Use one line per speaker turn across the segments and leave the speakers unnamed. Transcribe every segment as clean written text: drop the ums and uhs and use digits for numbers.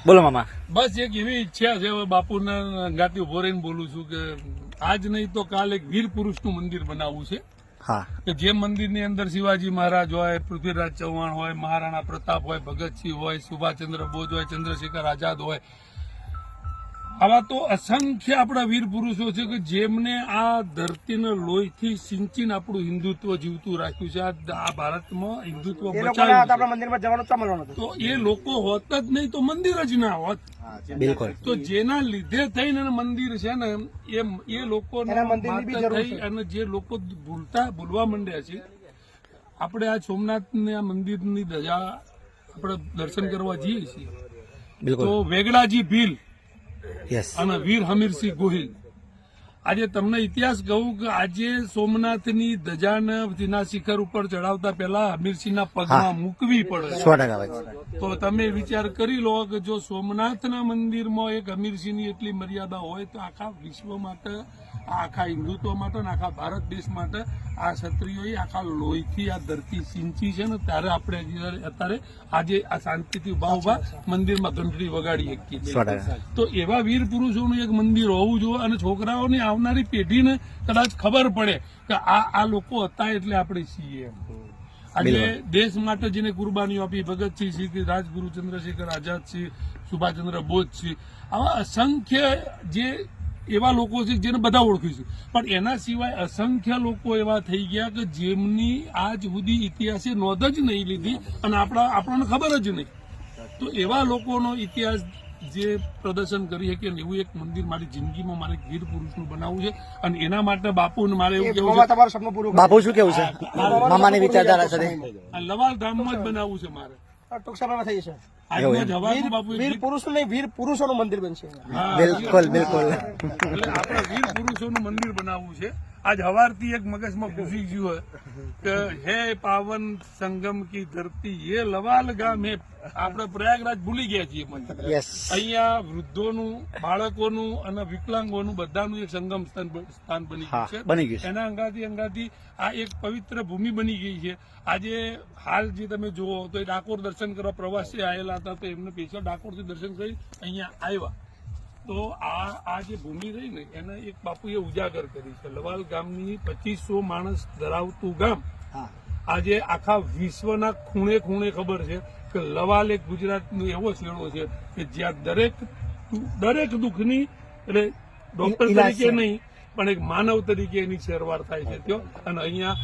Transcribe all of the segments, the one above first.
બોલો મામા.
બસ એક એવી ઈચ્છા છે, હવે બાપુના ગાતી ઉભો રહીને બોલું છું કે આજ નહીં તો કાલ એક વીર પુરુષનું મંદિર બનાવવું છે.
હા,
કે જે મંદિરની અંદર શિવાજી મહારાજ હોય, પૃથ્વીરાજ ચૌહાણ હોય, મહારાણા પ્રતાપ હોય, ભગતસિંહ હોય, સુભાષચંદ્ર બોઝ હોય, ચંદ્રશેખર આઝાદ હોય, આવા તો અસંખ્ય આપણા વીર પુરુષો છે કે જેમને આ ધરતીને લોહીથી સિંચીને આપણું હિન્દુત્વ જીવતું રાખ્યું છે. આ ભારતમાં હિન્દુત્વ બચાવ્યું છે. તો એ લોકો હોત જ નહીં તો મંદિર જ ના હોત.
બિલકુલ.
તો જેના લીધે થઈને મંદિર છે ને એ લોકો થઈ અને જે લોકો ભૂલવા માંડ્યા છે. આપણે આ સોમનાથના મંદિરની ધજા આપણે દર્શન કરવા જઈએ છીએ તો વેગડાજી ભીલ અને વીર હમીરસિંહ ગોહિલ, આજે તમને ઇતિહાસ કહું કે આજે સોમનાથની ધજાને તેના શિખર ઉપર ચડાવતા પહેલા હમીરસિંહના પગમાં મૂકવી પડે.
100%
તો તમે વિચાર કરી લો કે જો સોમનાથના મંદિરમાં એક હમીરસિંહની એટલી મર્યાદા હોય તો આખા વિશ્વ માટે, આખા હિન્દુત્વ માટે, આખા ભારત દેશ માટે આ ક્ષત્રિયોએ આખા લોહીથી આ ધરતી સિંચી છે ને ત્યારે આપણે અત્યારે આજે આ શાંતિથી ઉભા મંદિરમાં ઘંટડી વગાડી શકીએ છીએ. તો એવા વીર પુરુષોનું એક મંદિર હોવું જોઈએ અને છોકરાઓની આવનારી પેઢીને કદાચ ખબર પડે કે આ લોકો હતા એટલે આપણે છીએ. આજે દેશ માટે જેને કુરબાનીઓ આપી, ભગતસિંહ છે, રાજગુરુ ચંદ્રશેખર આઝાદ છે, સુભાષચંદ્ર બોઝ છે, આવા અસંખ્ય જે એવા લોકો છે જેને બધા ઓળખીશું, પણ એના સિવાય અસંખ્ય લોકો એવા થઈ ગયા કે જેમની આજ સુધી ઇતિહાસે નોંધ જ નહીં લીધી અને આપણને ખબર જ નહીં. તો એવા લોકોનો ઇતિહાસ જે પ્રદર્શન કરી શકે એવું એક મંદિર મારી જિંદગીમાં મારે વીર પુરુષનું બનાવવું છે અને એના માટે બાપુને મારે એવું કેવું છે.
બાપુ શું કેવું છે મામાની વિચારધારા સાથે?
લવાલ ધામમાં જ બનાવવું છે મારે.
ટૂંક સમયમાં થઈ જશે.
વીર
પુરુષનું નહીં, વીર પુરુષોનું મંદિર બનશે.
બિલકુલ બિલકુલ.
એટલે આપણે વીર પુરુષોનું મંદિર બનાવવું છે. આજ હવારથી એક મગજમાં ઘૂસી ગયું હોય કે હે પાવન સંગમ કી ધરતી ये લવાલ ગામ હે. આપણે પ્રયાગરાજ ભૂલી ગયા છીએ. અહીંયા વૃદ્ધોનું, બાળકોનું અને વિકલાંગોનું બધાનું એક સંગમ સ્થાન બની ગયું છે. એના અંગાથી આ એક પવિત્ર ભૂમિ બની ગઈ છે. આજે હાલ જે તમે જુઓ તો એ ડાકોર દર્શન કરવા પ્રવાસી આવેલા હતા તો એમને પૈસા ડાકોરથી દર્શન કરી અહીંયા આવ્યા. તો આ જે ભૂમિ રહી ને એને એક બાપુએ ઉજાગર કરી છે. લવાલ ગામની 2500 માણસ ધરાવતું ગામ આજે આખા વિશ્વના ખૂણે ખૂણે ખબર છે કે લવાલ એક ગુજરાતનો એવો શેડો છે કે જ્યાં દરેક દુઃખની એટલે ડોક્ટર તરીકે નહીં પણ એક માનવ તરીકે એની સારવાર થાય છે ત્યાં. અને અહીંયા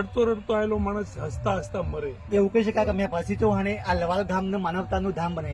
રડતો આવેલો માણસ હસતા હસતા મરે.
એવું કહી શકાય કે મેં પછી તો આ લવાલ ગામને માનવતાનું ધામ બનાવ્યું.